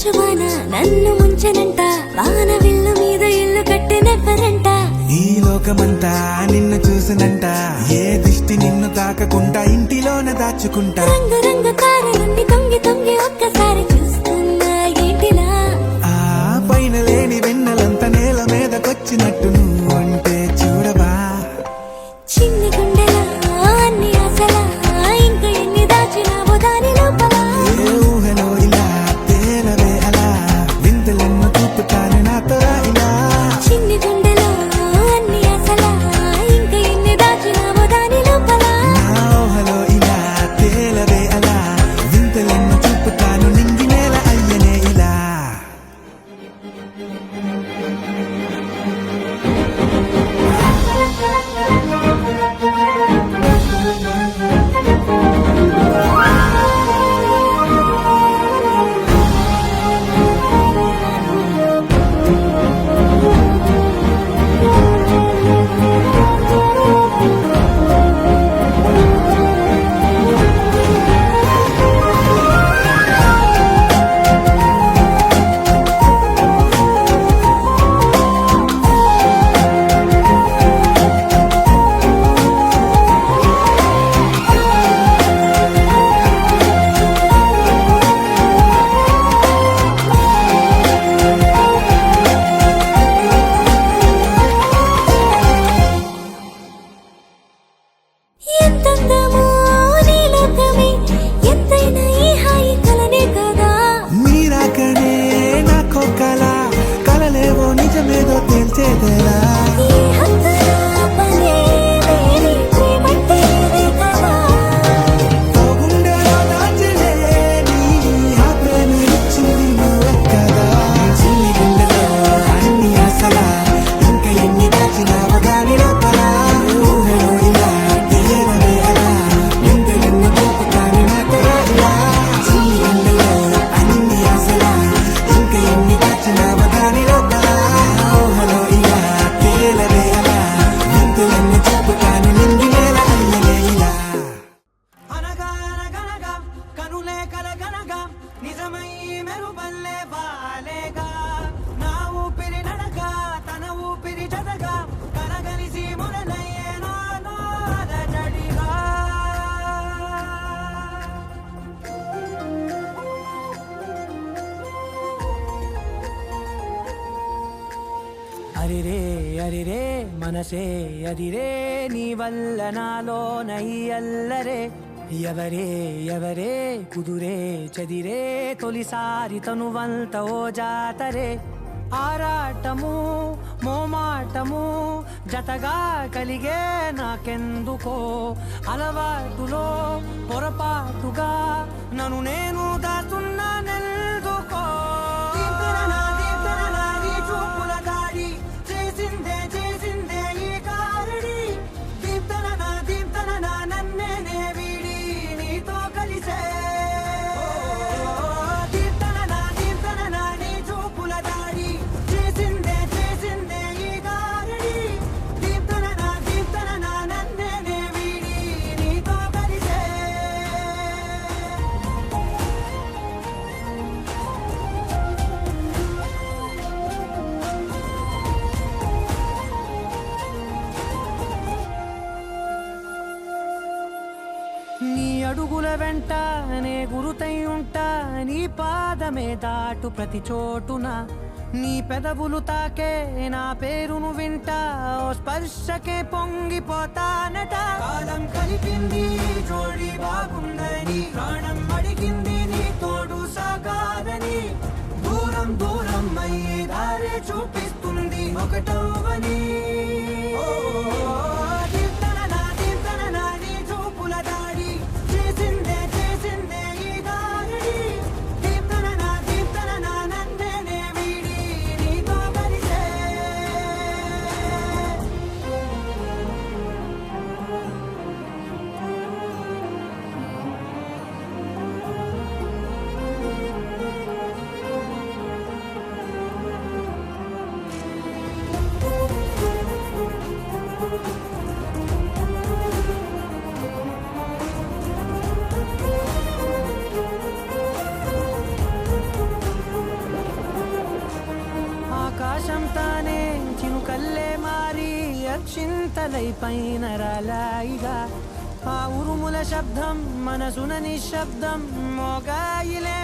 మంచువాన నన్ను ముంచనంట, వాన విల్లు మీద ఇల్లు కట్టినెవ్వరంట. ఈ లోకమంతా నిన్ను చూసినంట, ఏ దిష్టి నిన్ను తాకకుండా ఇంటిలోన దాచుకుంటా. రంగు రంగు తారలన్నీ తొంగి తొంగి ఒక్కసారి చూస్తున్నా ఏంటిలా. ఆ పైన లేని వెన్నెలంత నేల మీదకొచ్చినట్టు నువ్వు అంటే చూడవా. చిన్ని గుండెలా అన్ని ఆశలా, ఇంకా ఎన్ని దాచినావో దాని లోపల. ఏ ఊహలో ఇలా తేలవే అలా, వింతలెన్నో చూపుతాను నాతో ఇలా. చిన్ని గుండెలో అన్ని ఆశలా, ఇంకా ఎన్ని దాచినావో దాని లోపల. నా ఊహలో ఇలా తేలవే అలా, వింతలెన్నో చూపుతాను నింగి నేల అయ్యనే ఇలా. ఎంతందమో నీ లోకమే, ఎంతైనా ఈ హాయి కలనే కదా. మీరాకనే నాకో కల, కలలేవో నిజమేదో తేల్చేదేలా. ఈ హద్దులో పనే లేని ప్రేమంటే ఇదే కదా. ఓ గుండెలో దాచలేని ఆ ప్రేమ ఇచ్చింది నువ్వే కదా. చిన్ని గుండెలో అన్ని ఆశలా, ఇంకా ఎన్ని దాచినావో దాని లోపల. ఊహలో ఇలా తేలవే అలా, వింతలెన్నో చూపుతాను నాతో ఇలా. చిన్ని గుండెలో అన్ని ఆశలా, ఇంకా ఎన్ని దాచినావో దాని లోపల. ఊహలో ఇలా తేలవే అలా, వింతలెన్నో చూపుతాను నింగి నేల అయ్యనే ఇలా. అనగా అనగనగా కనులే కలగనగా, నిజమై మెరుపల్లే వాలేగా. నా ఊపిరి నడగా తన ఊపిరి జతగా, కలగలిసి మొదలయ్యే నాలో అలజడిగా. అరిరే అరిరే మనసే అదిరే, నీ వల్ల నాలో నై అల్లరే. ఎవరే ఎవరే కుదురే చదిరే, తొలిసారి తనువంత ఓ జాతరే. ఆరాటము మోమాటము జతగా కలిగే నాకెందుకో, అలవాటులో పొరపాటుగా నన్ను నేను దాస్తున్నా నెల్దుకో. చూపుల దాడి చేసిందే చేసిందే ఈ కారడి, దీప్తన నన్నే వీడి నీతో కలిసే. దీప్తన నీ చూపుల దాడి చేసిందే చేసిందే ఈ కారడి, దీప్తన నన్నే వీడి నీతో కలిసే. నీ అడుగుల వెంట నే గురుతై ఉంటా, నీ పాదమే దాటు ప్రతి చోటున. నీ పెదవులు తాకే నా పేరును వింటా, ఓ స్పర్శకే పొంగిపోతానట. కాలం కలిపింది జోడి బాగుందని, ప్రాణం అడిగింది నీ తోడు సాగాలని. దూరం దూరం అయ్యే దారే చూపిస్తుంది ఒకటవని. దీప్తన నీ చూపుల దాడి చేసిందే చేసిందే ఈ దారి, దీప్తన నన్నే వీడి నీతో కలిసే. అక్షింతలై పైన రాలాయిగా ఆ ఉరుముల శబ్దం మనసున నిశ్శబ్దం మోగాయిలే